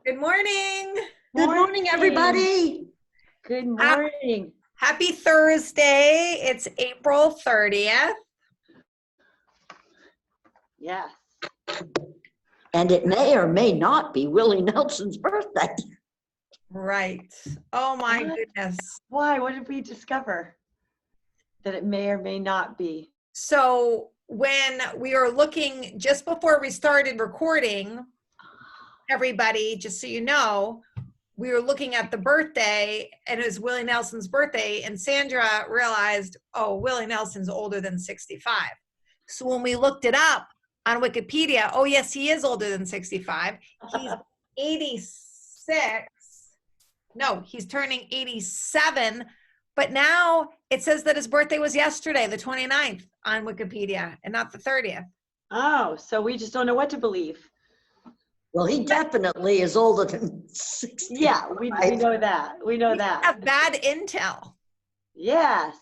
Good morning. Good morning, everybody. Good Ha- morning. Happy Thursday. It's April 30th. Yes. And it may or may not be Willie Nelson's birthday. Right. Oh my What? goodness. Why? What did we discover? That it may or may not be. So when we were looking just before we started recording, everybody, just so you know, we were looking at the birthday and it was Willie Nelson's birthday, and Sandra realized, oh, Willie Nelson's older than 65. So when we looked it up on Wikipedia, oh yes, he is older than 65. He's 86. No, he's turning 87. But now it says that his birthday was yesterday, the 29th on Wikipedia, and not the 30th. Oh, so we just don't know what to believe. Well, he definitely is older than 60. Yeah, we know that. We know We that. have bad intel. Yes.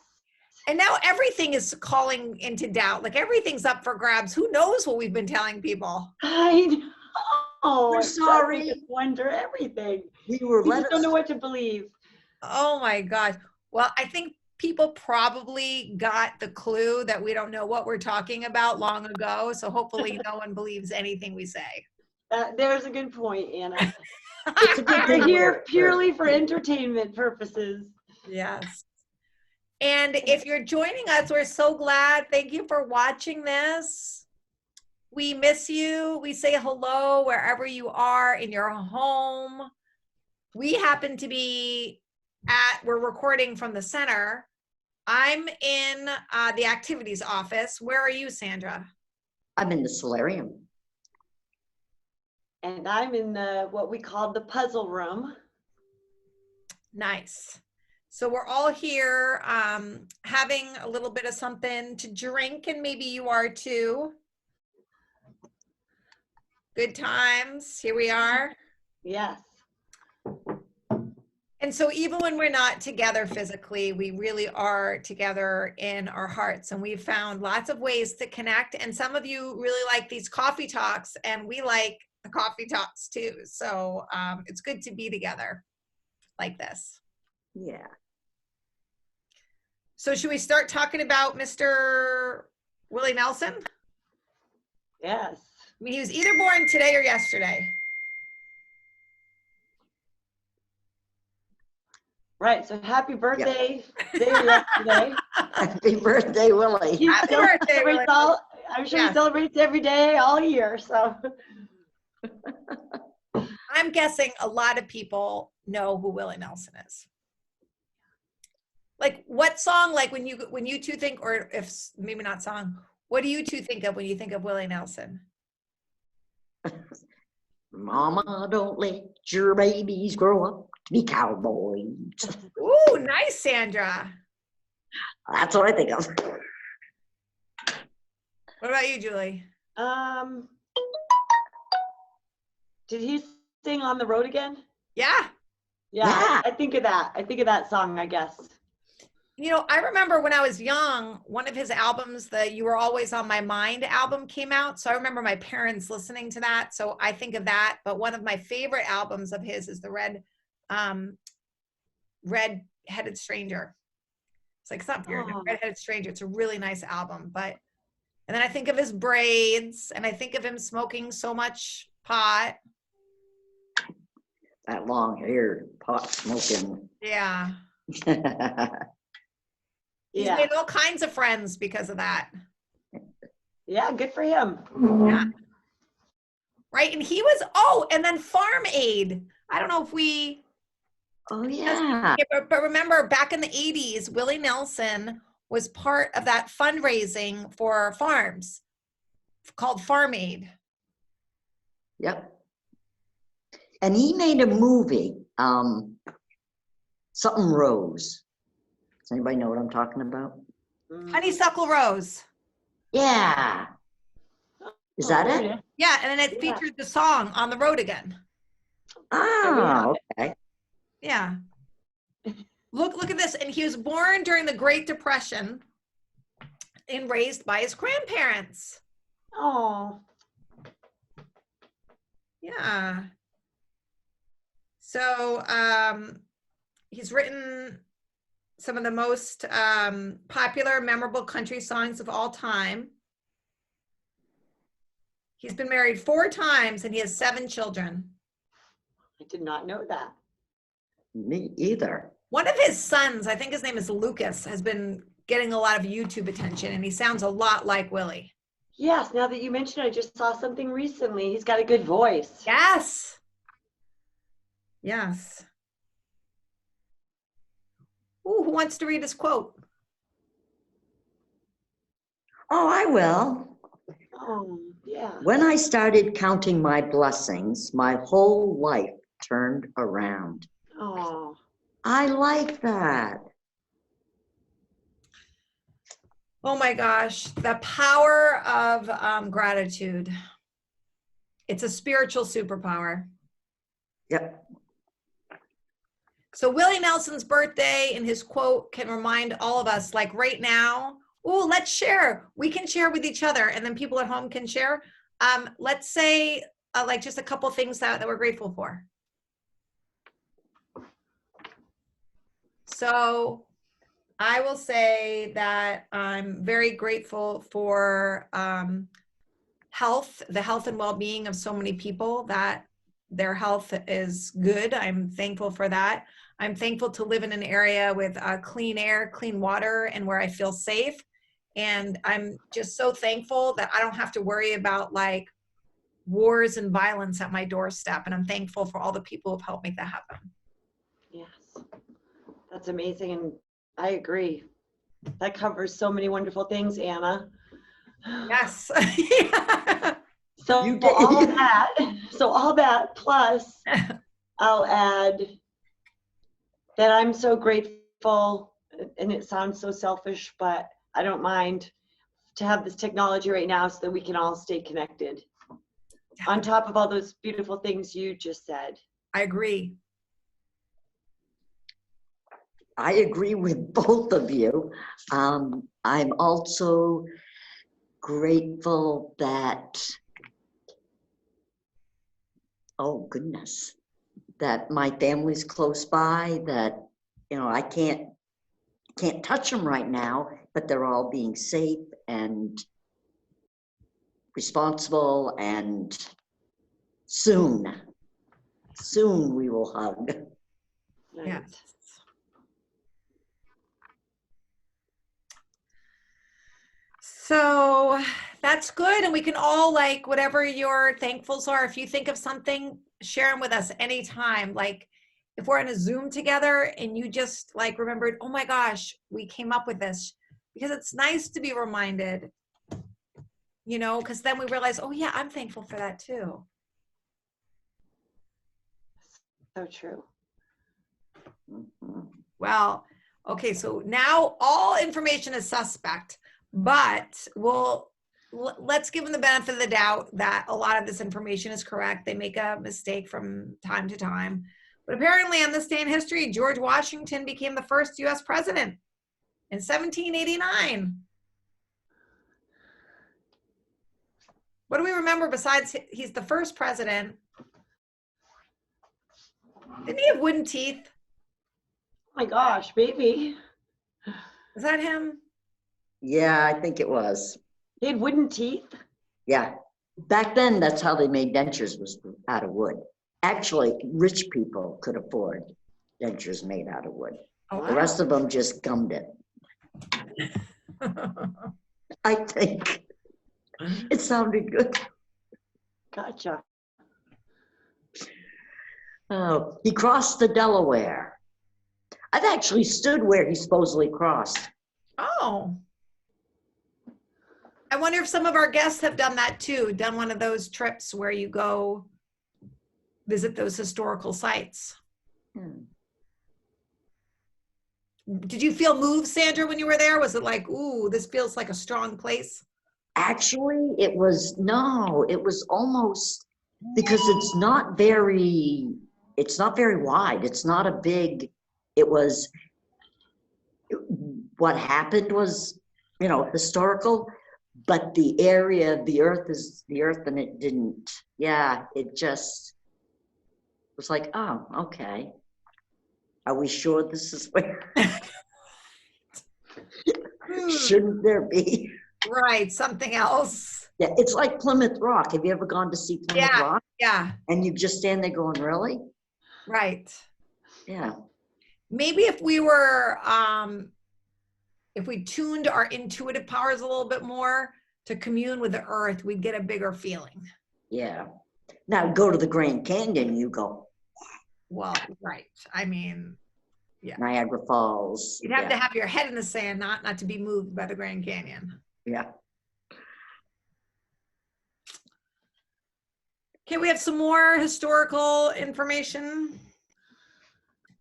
And now everything is calling into doubt. Like everything's up for grabs. Who knows what we've been telling people? I know. We're It does sorry. make us wonder everything. We were We let just don't know us. what to believe. Oh my God. Well, I think people probably got the clue that we don't know what we're talking about long ago. So hopefully no one believes anything we say. There's a good point, Anna. It's a good We're thing here purely for entertainment purposes. Yes. And if you're joining us, we're so glad. Thank you for watching this. We miss you. We say hello wherever you are in your home. We happen to be we're recording from the center. I'm in the activities office. Where are you, Sandra? I'm in the solarium. And I'm in what we call the puzzle room. Nice. So we're all here having a little bit of something to drink, and maybe you are too. Good times. Here we are. Yes. And so even when we're not together physically, we really are together in our hearts. And we've found lots of ways to connect. And some of you really like these coffee talks, and we like the coffee talks too. So it's good to be together like this. Yeah. So should we start talking about Mr. Willie Nelson? Yes. I mean, he was either born today or yesterday. Right. So happy birthday yesterday. Happy birthday, Willie. Happy birthday, Willie. I'm sure he celebrates every day, all year. So I'm guessing a lot of people know who Willie Nelson is. Like what song, like when you two think, or if maybe not song, what do you two think of when you think of Willie Nelson? Mama, don't let your babies grow up to be cowboys. Ooh, nice, Sandra. That's what I think of. What about you, Julie? Did he sing On the Road Again? Yeah. Yeah. I think of that. I think of that song, I guess. You know, I remember when I was young, one of his albums, the You Were Always on My Mind album came out. So I remember my parents listening to that. So I think of that. But one of my favorite albums of his is the Red-Headed Stranger. It's like, it's not weird. Oh. Red-Headed Stranger. It's a really nice album. And then I think of his braids, and I think of him smoking so much pot. That long hair, pot smoking. Yeah. He's Yeah. made all kinds of friends because of that. Yeah, good for him. Yeah. Right. And he was, and then Farm Aid. I don't know if we. Oh, yeah. But remember, back in the 80s, Willie Nelson was part of that fundraising for farms called Farm Aid. Yep. And he made a movie, something Rose. Does anybody know what I'm talking about? Honeysuckle Rose. Yeah. Is that it? Yeah, and then it featured the song On the Road Again. Oh, okay. Yeah. Look at this. And he was born during the Great Depression and raised by his grandparents. Oh. Yeah. So he's written some of the most popular, memorable country songs of all time. He's been married 4 times and he has 7 children. I did not know that. Me either. One of his sons, I think his name is Lucas, has been getting a lot of YouTube attention, and he sounds a lot like Willie. Yes, now that you mention it, I just saw something recently. He's got a good voice. Yes. Yes. Ooh, who wants to read his quote? Oh, I will. Oh, yeah. When I started counting my blessings, my whole life turned around. Oh, I like that. Oh my gosh, the power of gratitude. It's a spiritual superpower. Yep. So Willie Nelson's birthday and his quote can remind all of us, like right now, oh, let's share. We can share with each other, and then people at home can share. Let's say like just a couple things that we're grateful for. So I will say that I'm very grateful for health, the health and well-being of so many people, that their health is good. I'm thankful for that. I'm thankful to live in an area with clean air, clean water, and where I feel safe. And I'm just so thankful that I don't have to worry about like wars and violence at my doorstep. And I'm thankful for all the people who've helped make that happen. yes. That's amazing. And I agree. That covers so many wonderful things, Anna. Yes. So You did. all that plus I'll add that I'm so grateful, and it sounds so selfish, but I don't mind to have this technology right now so that we can all stay connected. On top of all those beautiful things you just said. I agree. I agree with both of you. I'm also grateful that, oh goodness, that my family's close by, that, I can't touch them right now, but they're all being safe and responsible, and soon we will hug. Right. Yes. So that's good. And we can all, like, whatever your thankfuls are, if you think of something, share them with us anytime. Like if we're in a Zoom together and you just like remembered, oh my gosh, we came up with this, because it's nice to be reminded, because then we realize, oh yeah, I'm thankful for that too. So true. Mhm. Well, okay, so now all information is suspect, but let's give them the benefit of the doubt that a lot of this information is correct. They make a mistake from time to time. But apparently on this day in history, George Washington became the first US president in 1789. What do we remember besides he's the first president? Didn't he have wooden teeth? Oh my gosh, baby. Is that him? Yeah, I think it was. He had wooden teeth? Yeah. Back then, that's how they made dentures, was out of wood. Actually, rich people could afford dentures made out of wood. Oh, The rest of them just gummed it. I think it sounded good. Gotcha. Oh, he crossed the Delaware. I've actually stood where he supposedly crossed. Oh. I wonder if some of our guests have done that too, done one of those trips where you go visit those historical sites. Did you feel moved, Sandra, when you were there? Was it like, ooh, this feels like a strong place? Actually, it was almost, because it's not very wide. It's not a big, what happened was, historical, but the area of the earth is the earth, and it didn't, it just, was like, oh, okay. Are we sure this is where? Shouldn't there be? Right, something else. Yeah, it's like Plymouth Rock. Have you ever gone to see Plymouth Yeah, Rock? yeah, And you just stand there going, really? right. Yeah. Maybe if we tuned our intuitive powers a little bit more to commune with the earth, we'd get a bigger feeling. Yeah. Now go to the Grand Canyon, you go, Well, right. I mean, Niagara Falls. you'd have Yeah. to have your head in the sand, not to be moved by the Grand Canyon. Yeah. Okay, we have some more historical information.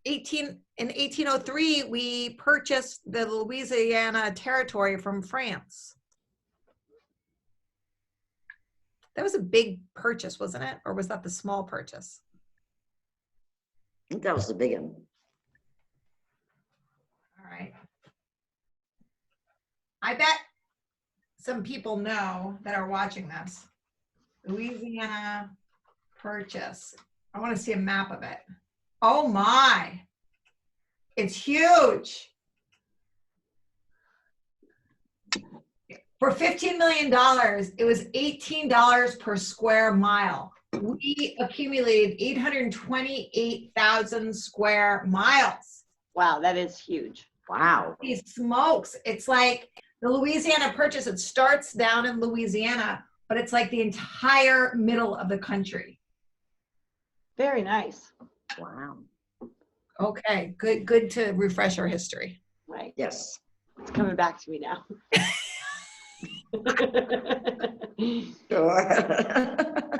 In 1803, we purchased the Louisiana Territory from France. That was a big purchase, wasn't it? Or was that the small purchase? I think that was the big one. All right. I bet some people know that are watching this. Louisiana purchase. I want to see a map of it. Oh my. It's huge. For $15 million, it was $18 per square mile. We accumulated 828,000 square miles. Wow, that is huge. Wow. These smokes. It's like the Louisiana purchase, it starts down in Louisiana, but it's like the entire middle of the country. Very nice. Wow. Okay, good to refresh our history. Right. Yes. It's coming back to me now. Sure.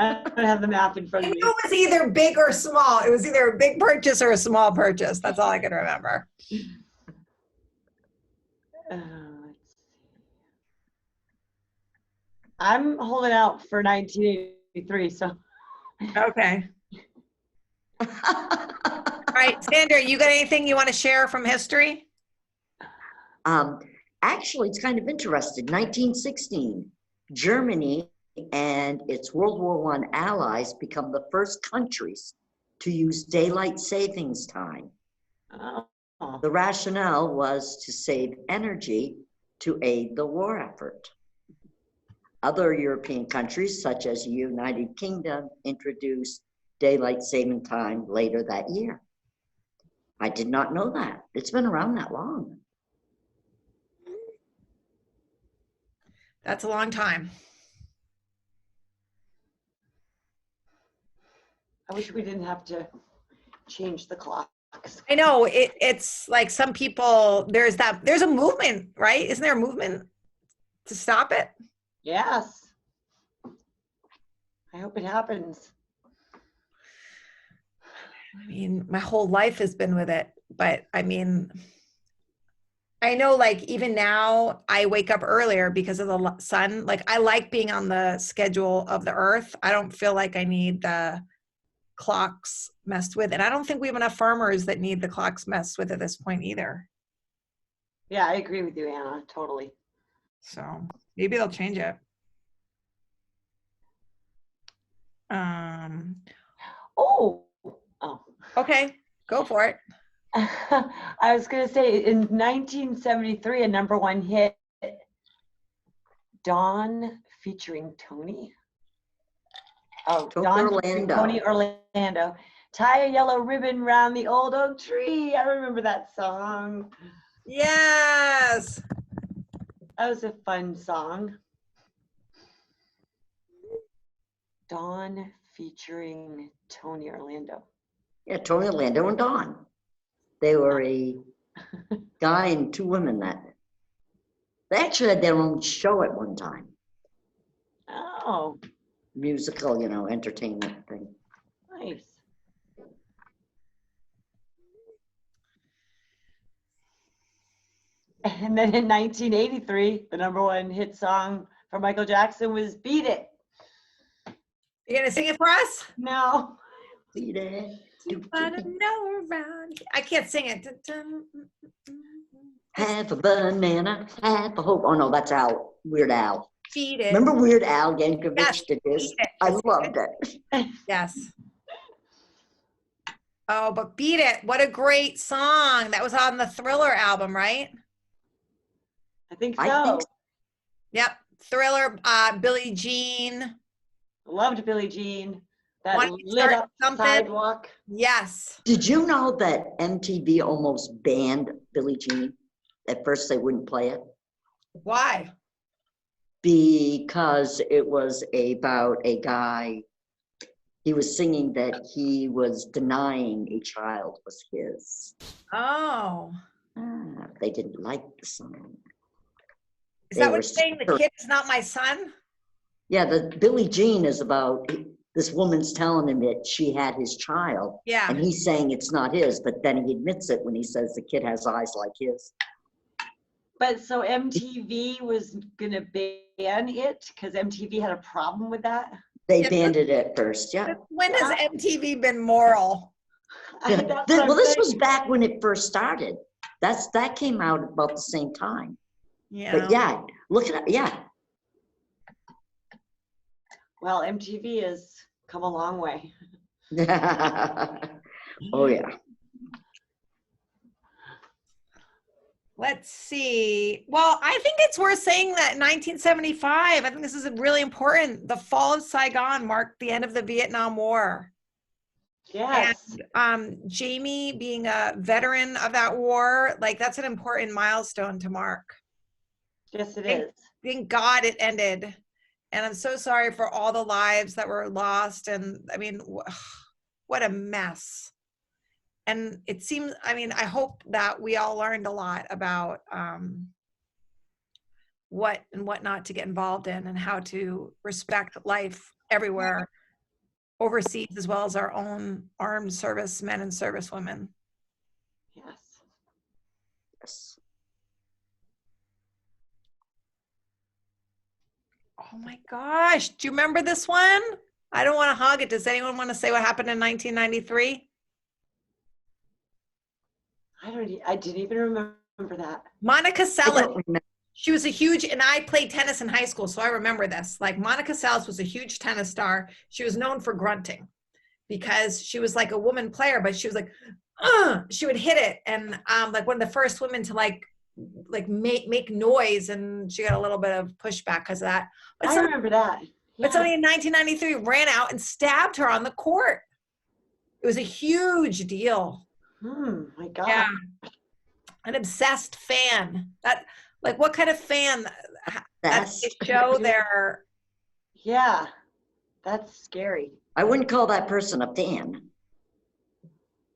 I don't have the map in front I of knew me. it was either big or small. It was either a big purchase or a small purchase. That's all I can remember. Let's see. I'm holding out for 1983, so. Okay. All right, Sandra, you got anything you want to share from history? Actually, it's kind of interesting. 1916, Germany and its World War I allies become the first countries to use daylight savings time. Oh. The rationale was to save energy to aid the war effort. Other European countries, such as the United Kingdom, introduced daylight saving time later that year. I did not know that. It's been around that long. That's a long time. I wish we didn't have to change the clocks. I know it's like some people, there's a movement, right? Isn't there a movement to stop it? Yes. I hope it happens. I mean, my whole life has been with it, but I mean, I know like even now I wake up earlier because of the sun. Like I like being on the schedule of the earth. I don't feel like I need the clocks messed with. And I don't think we have enough farmers that need the clocks messed with at this point either. Yeah, I agree with you, Anna, totally. So maybe they'll change it. Oh. Okay, go for it. I was going to say in 1973, a #1 hit, Dawn featuring Tony. Oh, Dawn featuring Tony Orlando. Tie a yellow ribbon round the old oak tree. I remember that song. Yes. That was a fun song. Dawn featuring Tony Orlando. Yeah, Tony Orlando and Dawn. They were a guy and two women that they actually had their own show at one time. Oh, Musical, entertainment thing. nice. And then in 1983, the #1 hit song for Michael Jackson was Beat It. You gonna sing it for us? No. Beat it. I don't know around. I can't sing it. Half a banana, half a hope. Oh no, that's Al. Weird Al. Feed it. Remember Weird Al Yankovic Yes, did this? Beat It. I loved it. Yes. Oh, but Beat It. What a great song. That was on the Thriller album, right? I think I so. think Yep. Thriller, Billie Jean. Loved Billie Jean. That Why don't you lit start up something? sidewalk. Yes. Did you know that MTV almost banned Billie Jean? At first, they wouldn't play it Why? because it was about a guy. He was singing that he was denying a child was his. Oh. They didn't like the song. Is They that what were you're saying? The super- kid is not my son? Yeah, the Billie Jean is about this woman's telling him that she had his child, Yeah. and he's saying it's not his, but then he admits it when he says the kid has eyes like his. But so MTV was gonna ban it because MTV had a problem with that. They Yeah. banned it at first, yeah. When has MTV been moral? That's what I'm Well, this saying. was back when it first started. That came out about the same time. Yeah. But yeah, look at it. Yeah, Well, MTV has come a long way. oh yeah. Let's see. Well, I think it's worth saying that in 1975, I think this is really important. The fall of Saigon marked the end of the Vietnam War. Yes. And Jamie being a veteran of that war, like that's an important milestone to mark. Yes, it is. Thank God it ended. And I'm so sorry for all the lives that were lost. And I mean, what a mess. And it seems, I mean, I hope that we all learned a lot about what and what not to get involved in and how to respect life everywhere, overseas, as well as our own armed servicemen and servicewomen. Yes. Yes. Oh my gosh, do you remember this one? I don't want to hog it. Does anyone want to say what happened in 1993? I didn't even remember that. Monica I Seles. don't remember. She was a huge, and I played tennis in high school, so I remember this. Like Monica Seles was a huge tennis star. She was known for grunting because she was like a woman player, but she was like, she would hit it. And like one of the first women to like make noise, and she got a little bit of pushback because of that. But I remember that. But somebody in 1993 ran out and stabbed her on the court. It was a huge deal. My God. Yeah. An obsessed fan. That, like, what kind of fan that they show their. Yeah, that's scary. I wouldn't call that person a fan.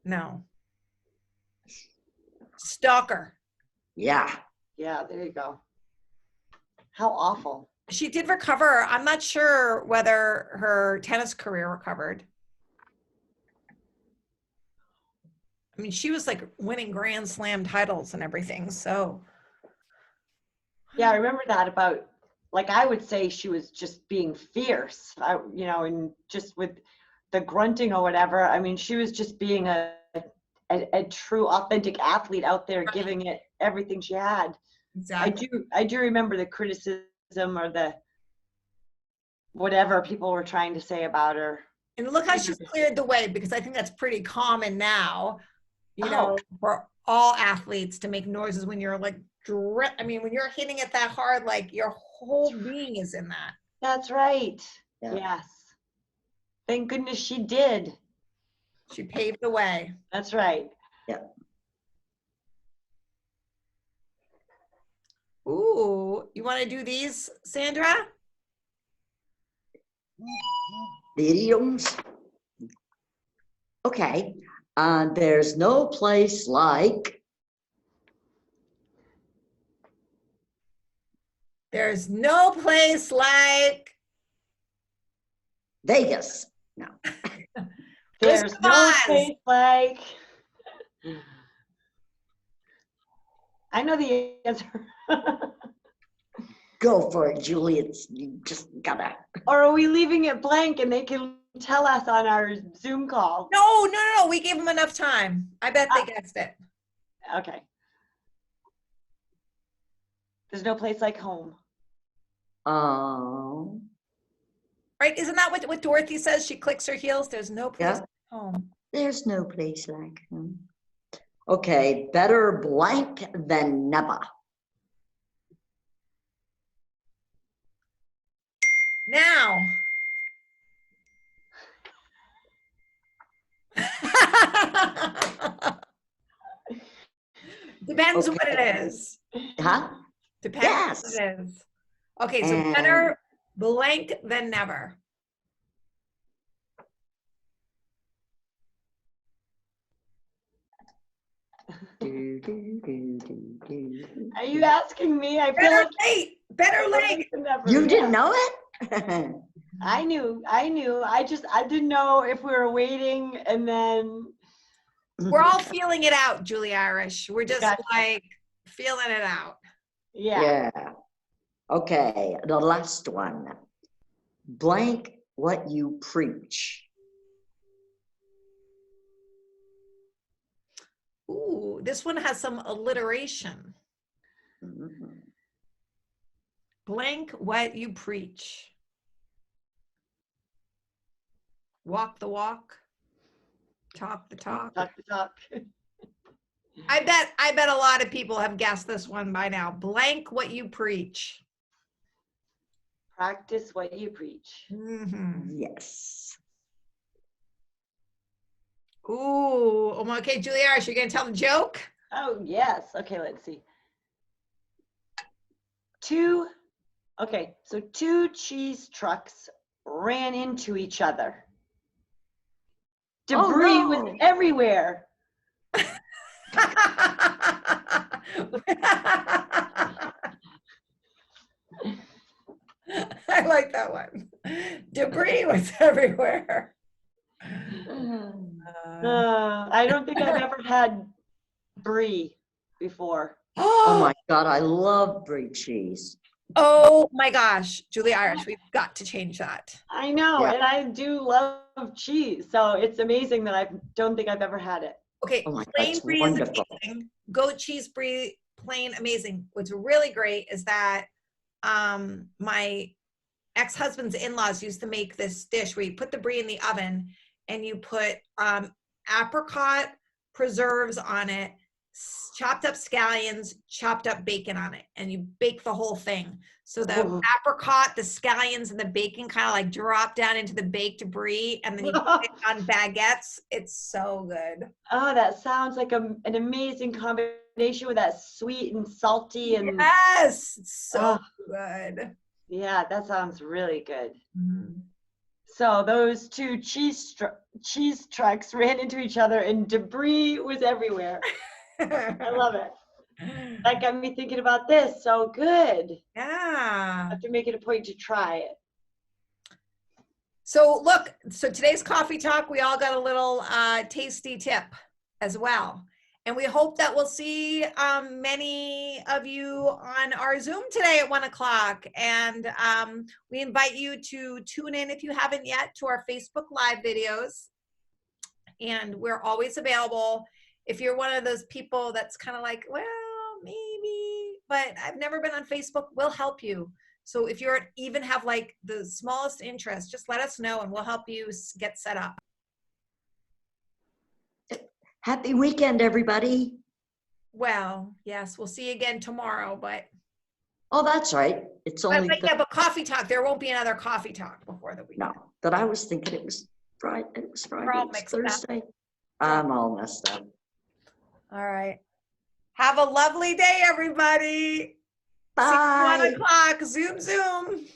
No. Stalker. Yeah. Yeah, there you go. How awful. She did recover. I'm not sure whether her tennis career recovered. I mean, she was like winning Grand Slam titles and everything. So. Yeah, I remember that about, like, I would say she was just being fierce, and just with the grunting or whatever. I mean, she was just being a true, authentic athlete out there, giving it everything she had. Exactly. I do remember the criticism or the whatever people were trying to say about her. And look how she's cleared the way, because I think that's pretty common now, for all athletes to make noises when you're like, I mean, when you're hitting it that hard, like your whole being is in that. That's right. Yeah. Yes. Thank goodness she did. She paved the way. That's right. Yeah. Ooh, you want to do these, Sandra? The idioms. Okay. There's no place like. There's no place like. Vegas. No. There's no place like. I know the answer. Go for it, Julie. You just gotta. Or are we leaving it blank and they can tell us on our Zoom call? No. We gave them enough time. I bet they guessed it. Okay. There's no place like home. Oh. Right? Isn't that what Dorothy says? She clicks her heels. There's no place like home. There's no place like home. Okay, better blank than never. Now. Depends what Okay. it is. Huh? Depends Yes. what it is. Okay, so And- better blank than never. Do, do, do, do, do. Are you asking me? I feel Better like late, better late. You didn't know it? I knew. I didn't know if we were waiting and then. We're all feeling it out, Julie Irish. We're just Gotcha. like feeling it out. Yeah. Yeah. Okay, the last one. Blank what you preach. Ooh, this one has some alliteration. Mhm. Blank what you preach. Walk the walk. Talk the talk. Talk the talk. I bet a lot of people have guessed this one by now. Blank what you preach. Practice what you preach. Mhm. Yes. Ooh, okay, Julie Irish, you're gonna tell the joke? Oh, yes. Okay, let's see. Two cheese trucks ran into each other. Oh, Debris no. was everywhere. I like that one. Debris was everywhere. I don't think I've ever had brie before. Oh my God, I love brie cheese. Oh my gosh, Julie Irish, we've got to change that. I know, Yeah. and I do love cheese, so it's amazing that I don't think I've ever had it. Okay, Oh my God, plain it's brie wonderful. is amazing. Goat cheese brie, plain amazing. What's really great is that my ex-husband's in-laws used to make this dish where you put the brie in the oven and you put apricot preserves on it, chopped up scallions, chopped up bacon on it, and you bake the whole thing. So the Ooh. apricot, the scallions, and the bacon kind of like drop down into the baked brie, and then you put it on baguettes. It's so good. Oh, that sounds like an amazing combination with that sweet and salty and Yes, it's so Oh. good. yeah, that sounds really good. Mhm. So those two cheese trucks ran into each other and debris was everywhere. I love it. That got me thinking about this. So good. I Yeah. have to make it a point to try it. So look, so today's coffee talk, we all got a little tasty tip as well. And we hope that we'll see many of you on our Zoom today at 1 o'clock. And we invite you to tune in if you haven't yet to our Facebook Live videos. And we're always available. If you're one of those people that's kind of like, well, maybe, but I've never been on Facebook, we'll help you. So if you're even have like the smallest interest, just let us know and we'll help you get set up. Happy weekend, everybody. Well, yes, we'll see you again tomorrow, but Oh, that's right. It's only yeah, but coffee talk. There won't be another coffee talk before the weekend. no. But I was thinking it was Friday. It was Friday. We're all It's mixed up. Thursday. I'm all messed up. All right. Have a lovely day, everybody. Bye. See you at 1 o'clock. Zoom, Zoom.